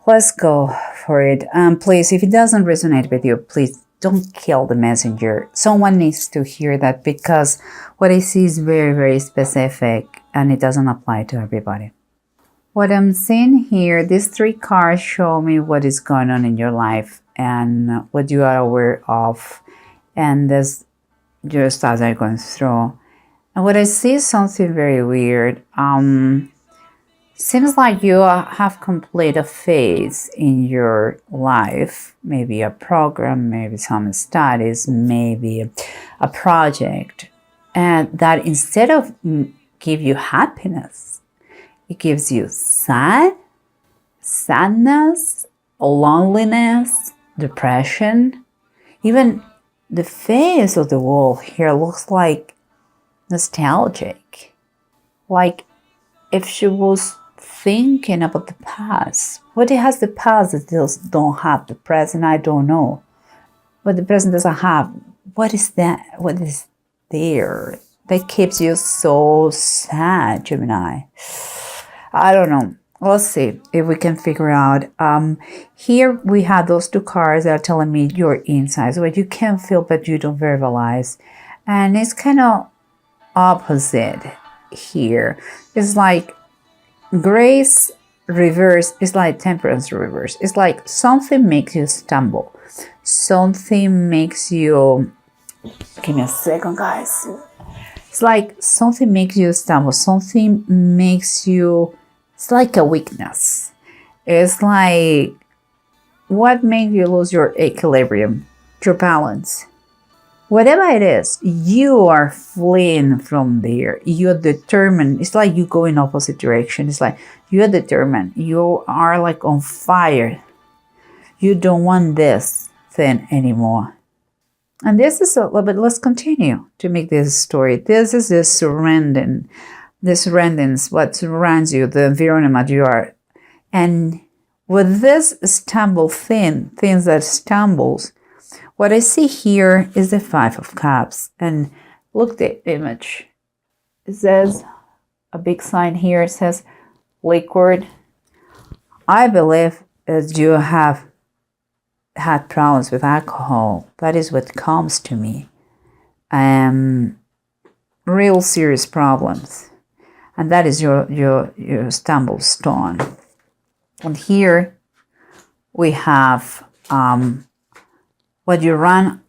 let's go for it. Please, if it doesn't resonate with you, please don't kill the messenger. Someone needs to hear that, because what I see is very, very specific and it doesn't apply to everybody. What I'm seeing here, these 3 cards show me what is going on in your life and what you are aware of, and this your stars are going through. And what I see is something very weird. Seems like you have completed a phase in your life, maybe a program, maybe some studies, maybe a project, and that instead of give you happiness, it gives you sadness, loneliness, depression. Even the face of the wall here looks like nostalgic, like if she was thinking about the past. What it has the past that don't have the present, I don't know. What the present doesn't have, what is that? What is there that keeps you so sad, Gemini? I don't know. Let's see if we can figure out. Here we have those 2 cards that are telling me your insides, what you can feel but you don't verbalize. And it's kind of opposite here. It's like grace reverse. It's like temperance reverse. It's like something makes you stumble. Something makes you... Give me a second, guys. It's like something makes you stumble. Something makes you... It's like a weakness. It's like what makes you lose your equilibrium, your balance. Whatever it is, you are fleeing from there. You're determined. It's like you go in opposite direction. It's like you're determined. You are like on fire. You don't want this thing anymore. And this is a little bit, let's continue to make this story. This is the surrendering. The surroundings, what surrounds you, the environment you are. And with this things that stumbles, what I see here is the 5 of Cups. And look at the image. It says, a big sign here, it says liquid. I believe that you have had problems with alcohol. That is what comes to me. Real serious problems. And that is your stumble stone. And here we have what you run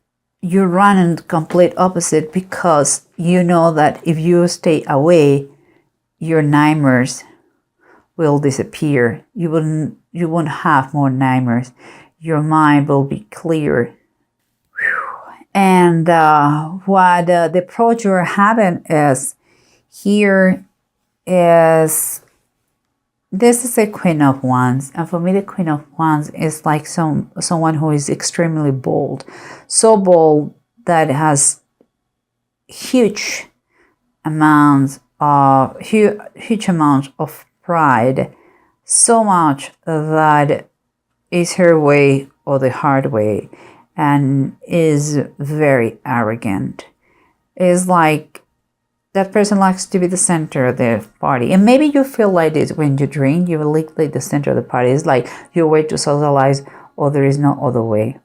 in complete opposite, because you know that if you stay away, your nightmares will disappear. You won't have more nightmares. Your mind will be clear. And what the approach you're having is here is, this is a Queen of Wands, and for me the Queen of Wands is like someone who is extremely bold, so bold that has huge amounts of pride, so much that is her way or the hard way, and is very arrogant. Is like that person likes to be the center of the party. And maybe you feel like this when you drink, you're literally the center of the party. It's like your way to socialize, or there is no other way.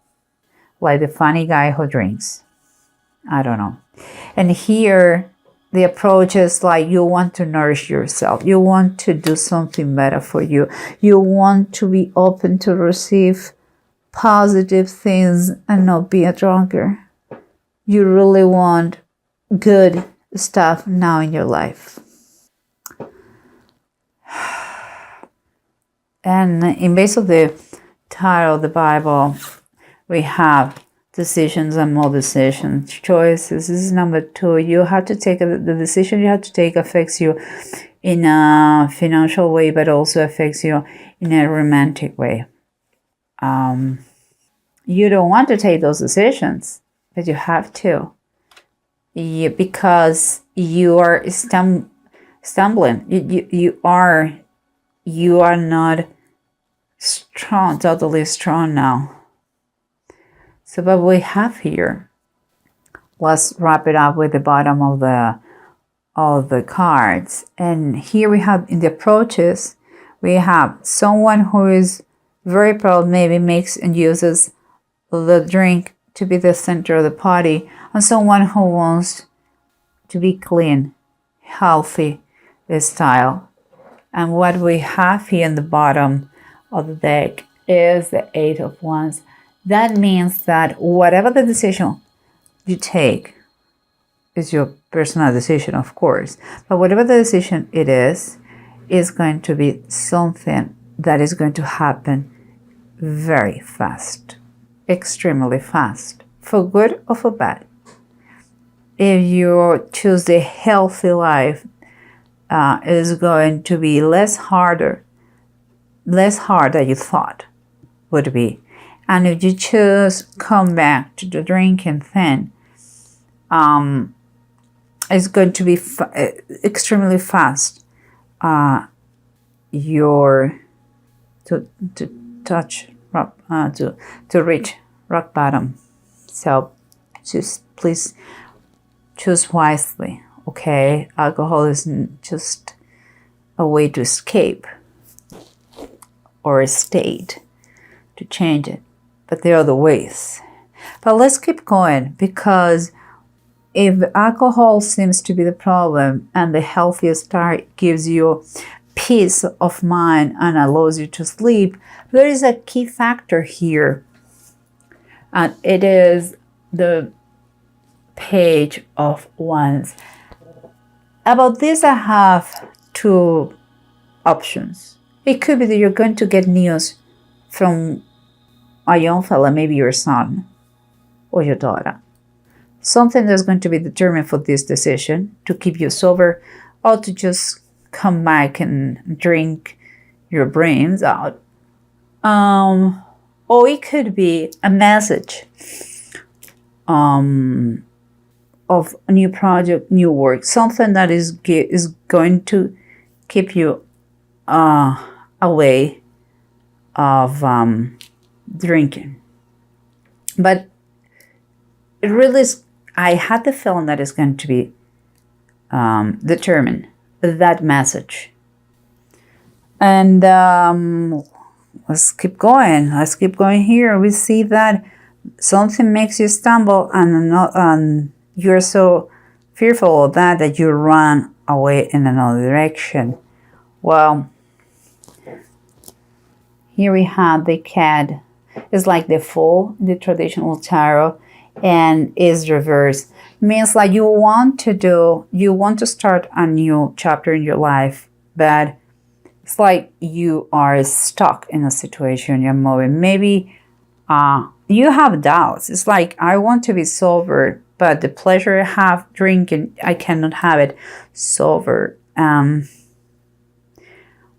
Like the funny guy who drinks. I don't know. And here, the approach is like you want to nourish yourself. You want to do something better for you. You want to be open to receive positive things and not be a drunkard. You really want good stuff now in your life. And in base of the title of the Bible, we have decisions and more decisions, choices. This is number 2. You have to take the decision you have to take affects you in a financial way, but also affects you in a romantic way. You don't want to take those decisions, but you have to. Because you are stumbling. You are not strong, totally strong now. So what we have here, let's wrap it up with the bottom of the cards. And here we have in the approaches, we have someone who is very proud, maybe makes and uses the drink to be the center of the party, and someone who wants to be clean, healthy style. And what we have here in the bottom of the deck is the Eight of Wands. That means that whatever the decision you take is your personal decision, of course, but whatever the decision it is going to be something that is going to happen very fast, extremely fast, for good or for bad. If you choose the healthy life, it is going to be less hard than you thought would be. And if you choose come back to the drinking thing, it's going to be extremely fast. To reach rock bottom. So please choose wisely. Okay, alcohol isn't just a way to escape or a state to change it, but there are other ways. But let's keep going, because if alcohol seems to be the problem and the healthiest diet gives you peace of mind and allows you to sleep, there is a key factor here, and it is the Page of Wands. About this, I have two options. It could be that you're going to get news from a young fella, maybe your son or your daughter. Something that's going to be determined for this decision to keep you sober, or to just come back and drink your brains out. Or it could be a message of a new project, new work, something that is going to keep you away of drinking. But it really is, I had the feeling that it's going to be determined, that message. And let's keep going. Let's keep going here. We see that something makes you stumble, and you're so fearful of that you run away in another direction. Well, here we have the cat. It's like the Fool in the traditional tarot, and is reversed. Means like you want to start a new chapter in your life, but it's like you are stuck in a situation you're moving. Maybe you have doubts. It's like, I want to be sober, but the pleasure I have drinking, I cannot have it sober.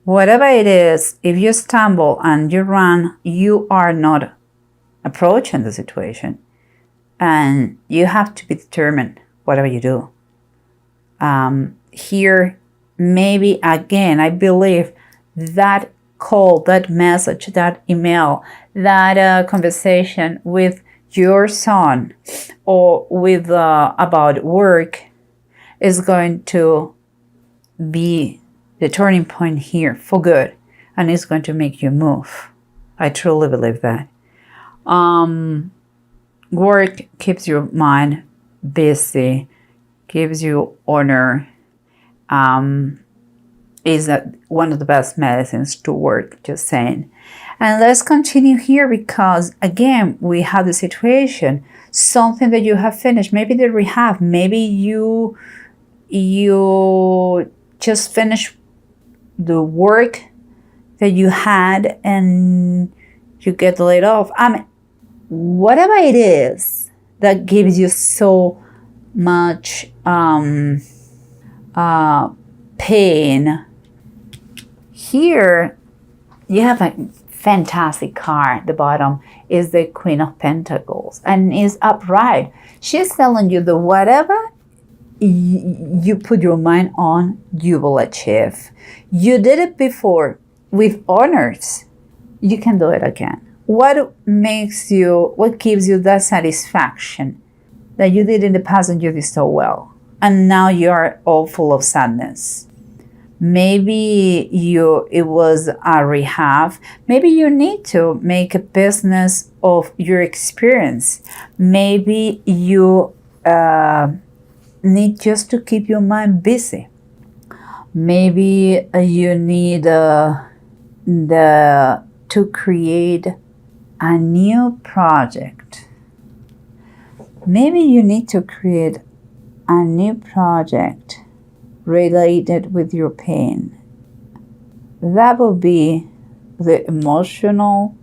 Whatever it is, if you stumble and you run, you are not approaching the situation. And you have to be determined, whatever you do. Here, maybe again, I believe that call, that message, that email, that conversation with your son or with about work is going to be the turning point here for good, and it's going to make you move. I truly believe that. Work keeps your mind busy, gives you honor, is one of the best medicines to work, just saying. And let's continue here, because again, we have the situation, something that you have finished, maybe the rehab, maybe you just finished the work that you had and you get laid off. Whatever it is that gives you so much pain. Here you have a fantastic card. At the bottom is the Queen of Pentacles and is upright. She's telling you that whatever you put your mind on, you will achieve. You did it before with honors. You can do it again. What gives you that satisfaction that you did in the past and you did so well, and now you are all full of sadness? Maybe it was a rehab. Maybe you need to make a business of your experience. Maybe you need just to keep your mind busy. Maybe you need to create a new project. Maybe you need to create a new project related with your pain. That will be the emotional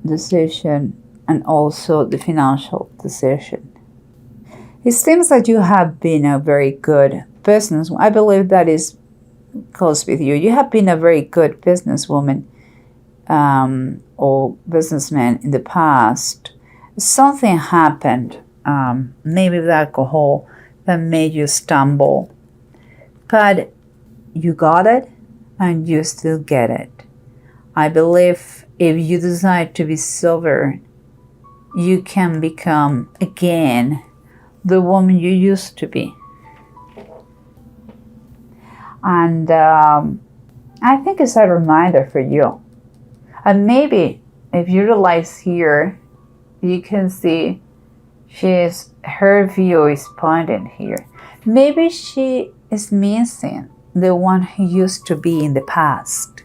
decision and also the financial decision. It seems that you have been a very good business. I believe that is close with you. You have been a very good businesswoman or businessman in the past. Something happened, maybe with alcohol, that made you stumble. But you got it and you still get it. I believe if you decide to be sober, you can become again the woman you used to be. And I think it's a reminder for you. And maybe if you realize here, you can see her view is pointing here. Maybe she is missing the one who used to be in the past.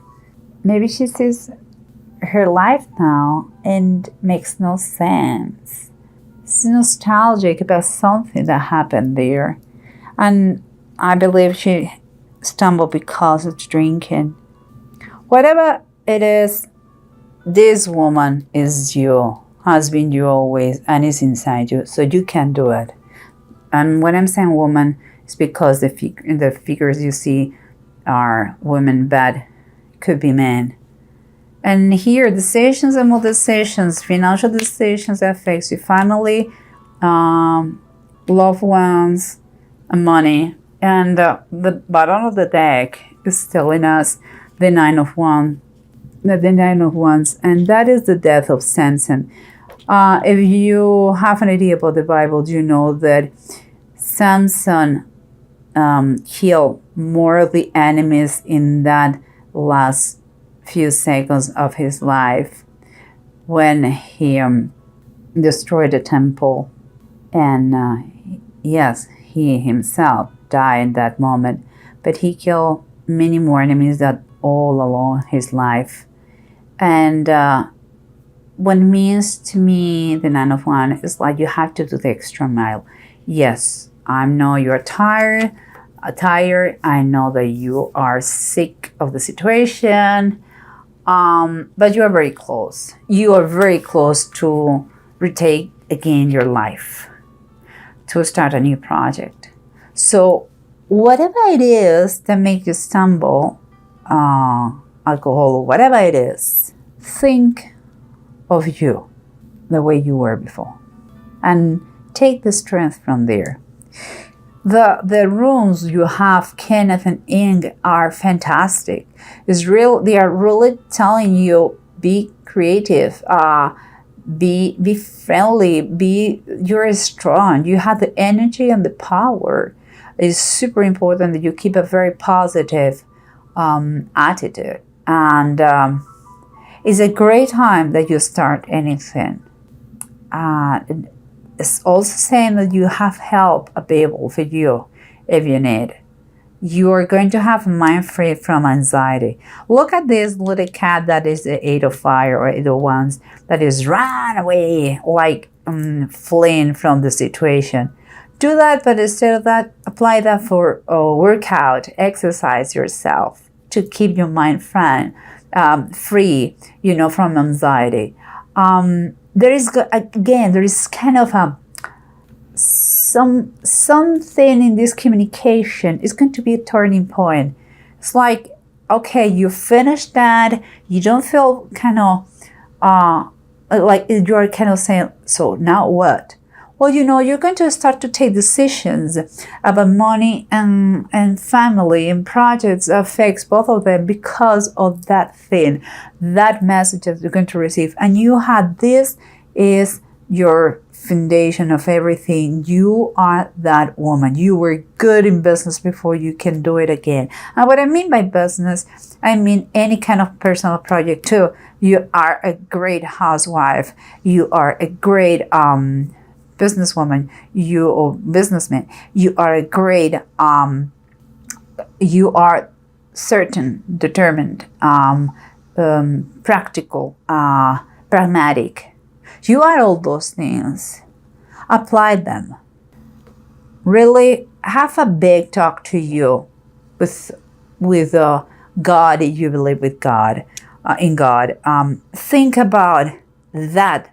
Maybe she sees her life now and makes no sense. She's nostalgic about something that happened there. And I believe she stumbled because of drinking. Whatever it is, this woman is you, has been you always, and is inside you, so you can do it. And when I'm saying woman, it's because the figures you see are women, but could be men. And here, decisions and more decisions, financial decisions affects your family, loved ones, and money. And the bottom of the deck is telling us the Nine of Wands, and that is the death of Samson. If you have an idea about the Bible, you know that Samson killed more of the enemies in that last few seconds of his life when he destroyed the temple. And yes, he himself died in that moment, but he killed many more enemies that all along his life. And what means to me the Nine of Wands is like you have to do the extra mile. Yes, I know you're tired. I know that you are sick of the situation, but you are very close. You are very close to retake again your life, to start a new project. So whatever it is that makes you stumble, alcohol, whatever it is, think of you the way you were before and take the strength from there. The runes you have, Kenneth and Ing, are fantastic. They are really telling you, be creative, be friendly, you're strong, you have the energy and the power. It's super important that you keep a very positive attitude. And it's a great time that you start anything. It's also saying that you have help available for you if you need. You are going to have mind free from anxiety. Look at this little cat that is the Eight of Fire or Eight of Wands that is run away, like fleeing from the situation. Do that, but instead of that, apply that for workout, exercise yourself to keep your mind free, from anxiety. There is kind of something in this communication is going to be a turning point. It's like, okay, you finished that. You don't feel kind of like you're kind of saying, so now what? Well, you're going to start to take decisions about money and family and projects that affects both of them because of that thing, that message that you're going to receive. And this is your foundation of everything. You are that woman. You were good in business before, you can do it again. And what I mean by business, I mean any kind of personal project too. You are a great housewife. You are a great businesswoman. You or businessman. You are a great you are certain, determined, practical, pragmatic. You are all those things. Apply them. Really have a big talk to you with God. You believe with God, in God. Think about that.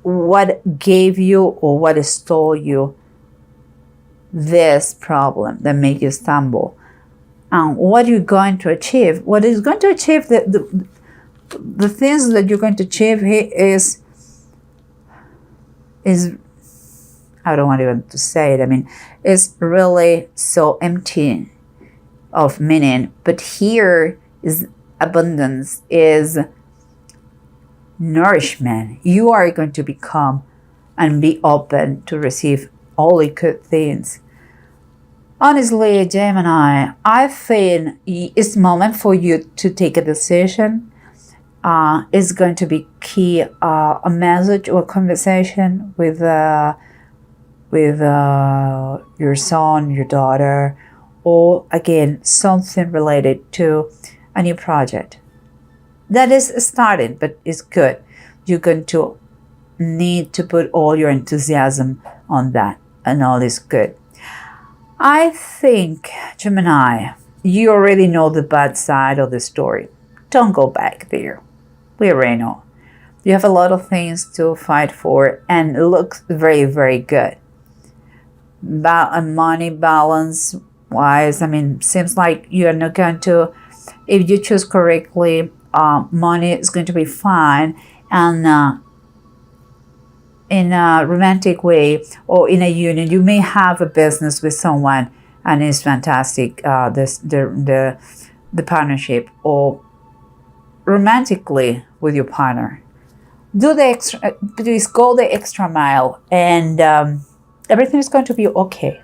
What gave you or what stole you this problem that made you stumble? What you're going to achieve? What is going to achieve the things that you're going to achieve here is I don't want even to say it. I mean, it's really so empty of meaning. But here is abundance, is nourishment. You are going to become and be open to receive only good things. Honestly, Gemini, I think it's moment for you to take a decision. It's going to be key, a message or conversation with your son, your daughter, or again, something related to a new project. That is starting, but it's good. You're going to need to put all your enthusiasm on that, and all is good. I think, Gemini, you already know the bad side of the story. Don't go back there. We already know. You have a lot of things to fight for, and it looks very, very good. Money balance wise, I mean, seems like you are not going to, if you choose correctly, money is going to be fine, and in a romantic way or in a union, you may have a business with someone, and it's fantastic. The partnership, or romantically with your partner, please go the extra mile, and everything is going to be okay.